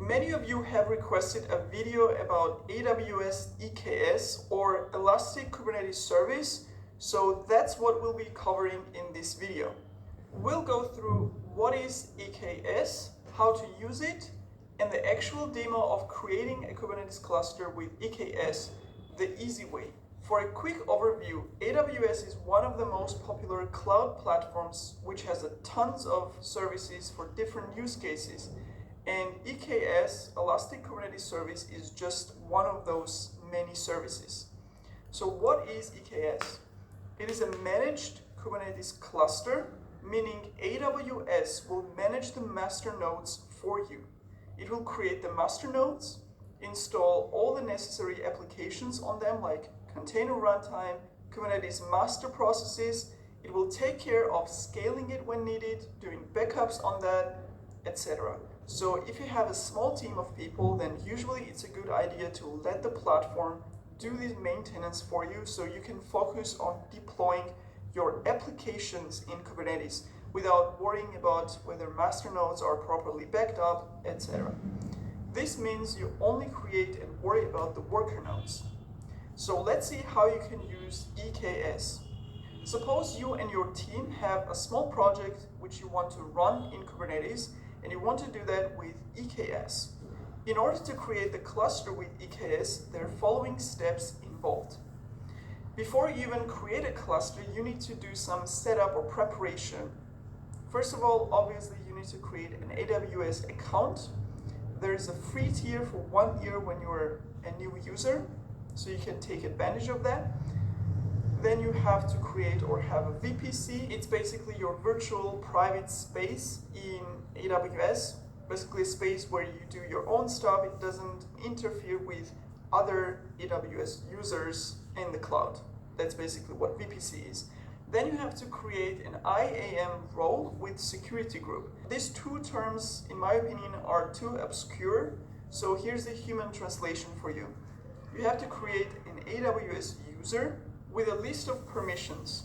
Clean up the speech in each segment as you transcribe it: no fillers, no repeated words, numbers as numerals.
Many of you have requested a video about AWS EKS or Elastic Kubernetes Service, so that's what we'll be covering in this video. We'll go through what is EKS, how to use it, and the actual demo of creating a Kubernetes cluster with EKS the easy way. For a quick overview, AWS is one of the most popular cloud platforms which has tons of services for different use cases. And EKS, Elastic Kubernetes Service, is just one of those many services. So what is EKS? It is a managed Kubernetes cluster, meaning AWS will manage the master nodes for you. It will create the master nodes, install all the necessary applications on them like container runtime, Kubernetes master processes. It will take care of scaling it when needed, doing backups on that, etc. So if you have a small team of people, then usually it's a good idea to let the platform do this maintenance for you so you can focus on deploying your applications in Kubernetes without worrying about whether master nodes are properly backed up, etc. This means you only create and worry about the worker nodes. So let's see how you can use EKS. Suppose you and your team have a small project which you want to run in Kubernetes, and you want to do that with EKS. In order to create the cluster with EKS, there are following steps involved. Before you even create a cluster, you need to do some setup or preparation. First of all, obviously, you need to create an AWS account. There is a free tier for 1 year when you're a new user, so you can take advantage of that. Then you have to create or have a VPC. It's basically your virtual private space in AWS, basically a space where you do your own stuff. It doesn't interfere with other AWS users in the cloud. That's basically what VPC is. Then you have to create an IAM role with security group. These two terms, in my opinion, are too obscure, so here's the human translation for you. You have to create an AWS user with a list of permissions.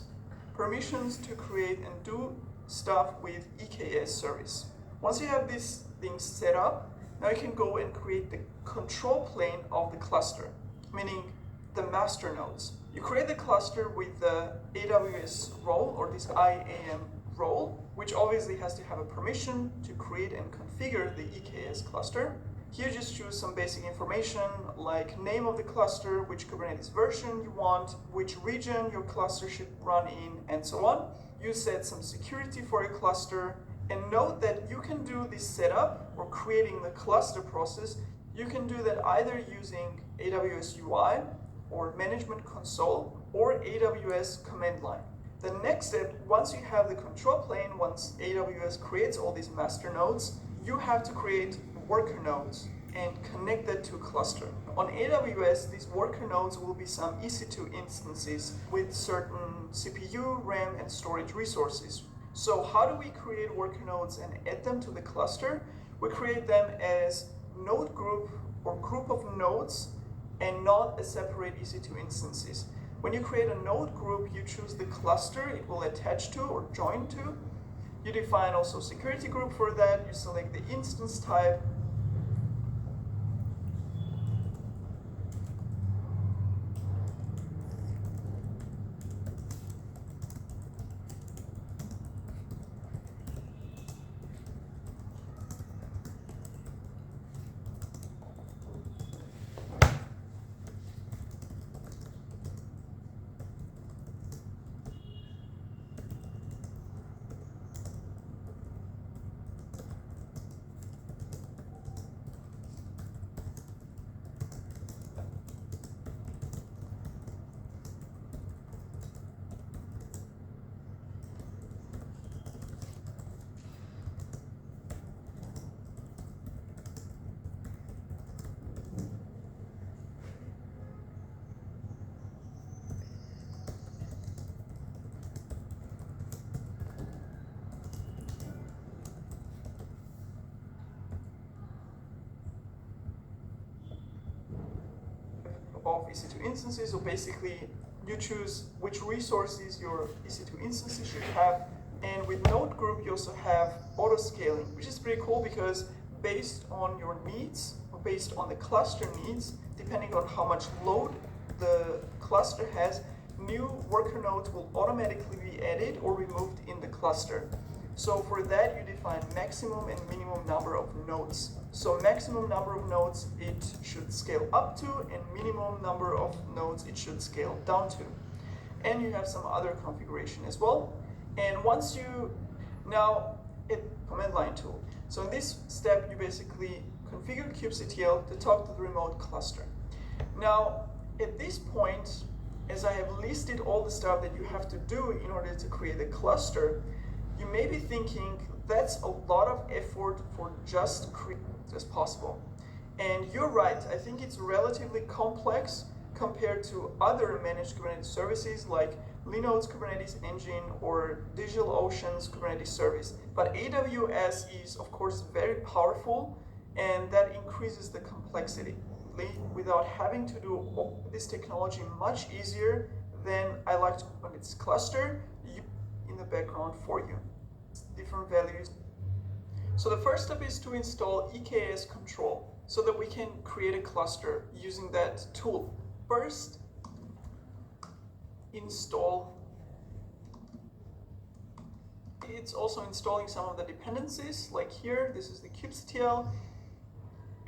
Permissions to create and do stuff with EKS service. Once you have these things set up, now you can go and create the control plane of the cluster, meaning the master nodes. You create the cluster with the AWS role or this IAM role, which obviously has to have a permission to create and configure the EKS cluster. Here just choose some basic information like name of the cluster, which Kubernetes version you want, which region your cluster should run in, and so on. You set some security for your cluster, and note that you can do this setup or creating the cluster process. You can do that either using AWS UI or Management Console or AWS command line. The next step, once you have the control plane, once AWS creates all these master nodes, you have to create worker nodes and connect that to a cluster. On AWS, these worker nodes will be some EC2 instances with certain CPU, RAM, and storage resources. So how do we create worker nodes and add them to the cluster? We create them as node group or group of nodes and not as separate EC2 instances. When you create a node group, you choose the cluster it will attach to or join to. You define also security group for that. You select the instance type. Of EC2 instances, so basically you choose which resources your EC2 instances should have, and with node group you also have auto scaling, which is pretty cool because based on your needs, or based on the cluster needs, depending on how much load the cluster has, new worker nodes will automatically be added or removed in the cluster. So for that, you define maximum and minimum number of nodes. So maximum number of nodes it should scale up to, and minimum number of nodes it should scale down to. And you have some other configuration as well. And once you now hit command line tool. So in this step, you basically configure kubectl to talk to the remote cluster. Now, at this point, as I have listed all the stuff that you have to do in order to create a cluster, you may be thinking that's a lot of effort for just create as possible. And you're right, I think it's relatively complex compared to other managed Kubernetes services like Linode's Kubernetes Engine or DigitalOcean's Kubernetes service. But AWS is, of course, very powerful, and that increases the complexity. Without having to do this technology much easier, then I like to put its cluster in the background for you. Different values. So the first step is to install EKS control so that we can create a cluster using that tool. First, install. It's also installing some of the dependencies, like here, this is the kubectl,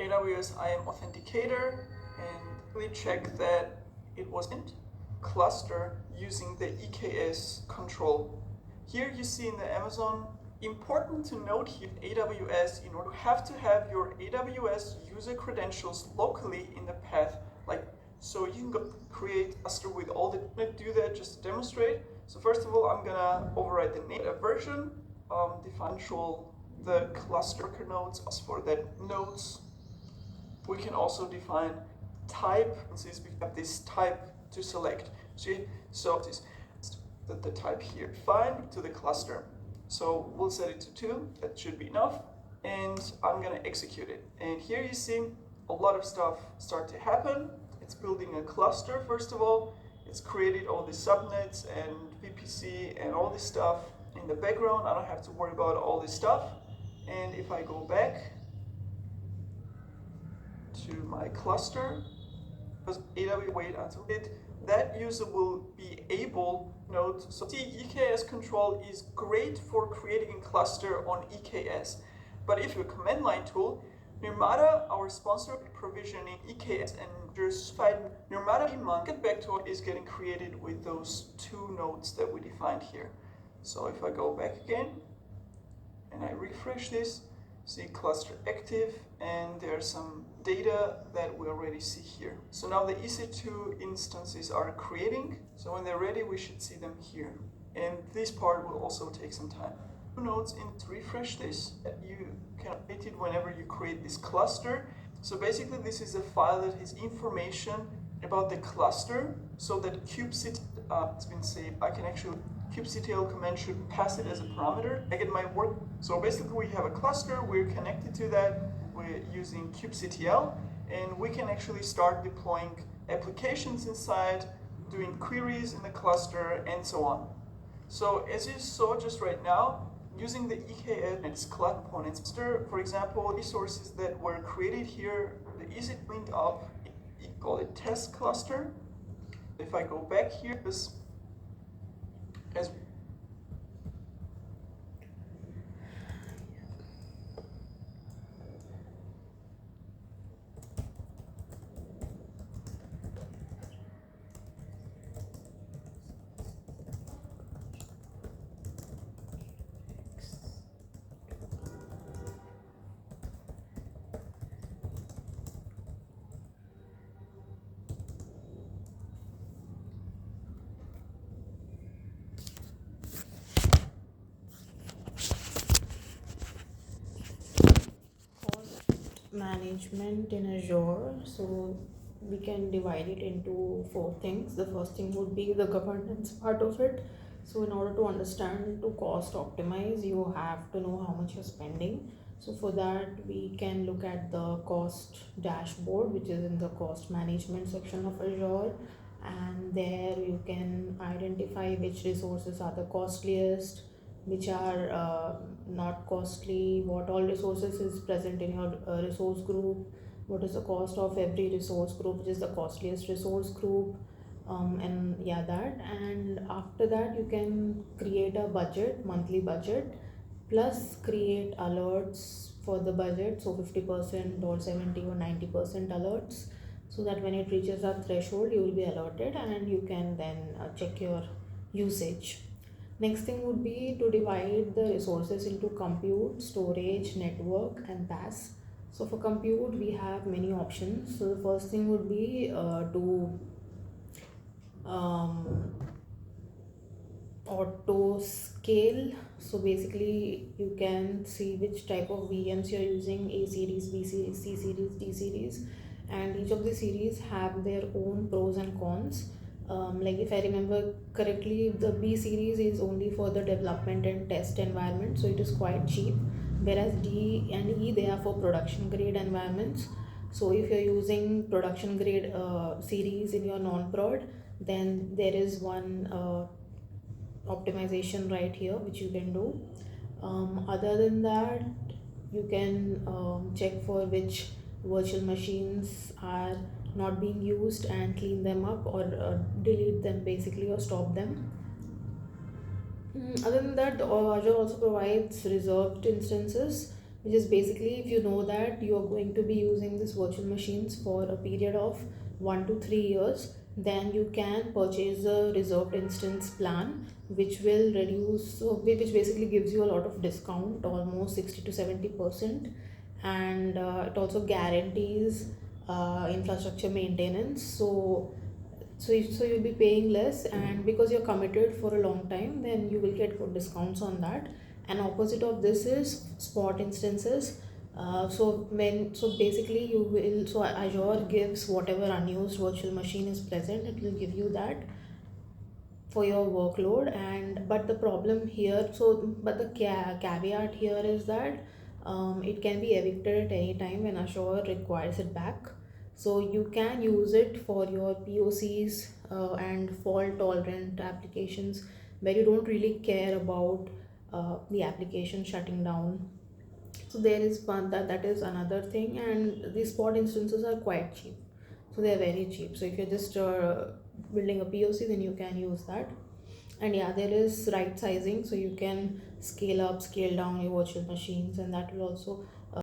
AWS IAM Authenticator, and really check that it was in cluster using the EKS control. Here you see in the Amazon, important to note here, AWS, in order to have your AWS user credentials locally in the path, like so you can go create a cluster with all the, do that just to demonstrate. So first of all, I'm gonna override the name, a version, define the cluster nodes for that nodes. We can also define type, since we have this type to select. So this the type here, define to the cluster. So we'll set it to 2, that should be enough, and I'm gonna execute it. And here you see a lot of stuff start to happen. It's building a cluster, first of all. It's created all the subnets and VPC and all this stuff in the background. I don't have to worry about all this stuff. And if I go back to my cluster, because AWS wait until it, that user will be able to note. So see, EKS control is great for creating a cluster on EKS. But if you're a command line tool, Nirmata, our sponsor, provisioning EKS and just Nirmata get back to what is getting created with those 2 nodes that we defined here. So if I go back again and I refresh this, see cluster active, and there's some data that we already see here. So now the EC2 instances are creating. So when they're ready, we should see them here. And this part will also take some time. 2 nodes in to refresh this. You can update it whenever you create this cluster. So basically this is a file that has information about the cluster, so that kubectl has been saved. I can actually, kubectl command should pass it as a parameter. I get my work. So basically we have a cluster, we're connected to that, we're using kubectl, and we can actually start deploying applications inside, doing queries in the cluster, and so on. So as you saw just right now, using the EKS and its components, for example, resources that were created here, the easy linked up, you call it test cluster. If I go back here, this as management in Azure. So we can divide it into 4 things. The first thing would be the governance part of it. So in order to understand to cost optimize, you have to know how much you're spending. So for that, we can look at the cost dashboard, which is in the cost management section of Azure. And there you can identify which resources are the costliest, which are not costly, what all resources is present in your resource group, what is the cost of every resource group, which is the costliest resource group, and yeah, that. And after that you can create a budget, monthly budget, plus create alerts for the budget, so 50% or 70 or 90% alerts, so that when it reaches a threshold you will be alerted and you can then check your usage. Next thing would be to divide the resources into compute, storage, network, and PaaS. So for compute, we have many options. So the first thing would be to um, auto scale. So basically, you can see which type of VMs you're using: A series, B series, C series, D series, and each of the series have their own pros and cons. Like if I remember correctly, the B series is only for the development and test environment, so it is quite cheap. Whereas D and E, they are for production grade environments. So if you're using production grade series in your non-prod, then there is one optimization right here which you can do. Other than that, you can check for which virtual machines are not being used and clean them up, or delete them basically, or stop them. Other than that, Azure also provides reserved instances, which is basically if you know that you are going to be using these virtual machines for a period of 1 to 3 years, then you can purchase a reserved instance plan, which will reduce, so which basically gives you a lot of discount, almost 60 to 70%, and it also guarantees infrastructure maintenance. So you'll be paying less, and because you're committed for a long time, then you will get good discounts on that. And opposite of this is spot instances. So basically you will, so Azure gives whatever unused virtual machine is present, it will give you that for your workload. And but the problem here, but the caveat here is that it can be evicted at any time when Azure requires it back. So you can use it for your POCs and fault tolerant applications where you don't really care about the application shutting down. So there is one, that is another thing. And these spot instances are quite cheap, so they are very cheap. So if you're just building a POC, then you can use that. And yeah, there is right sizing, so you can scale up, scale down your virtual machines, and that will also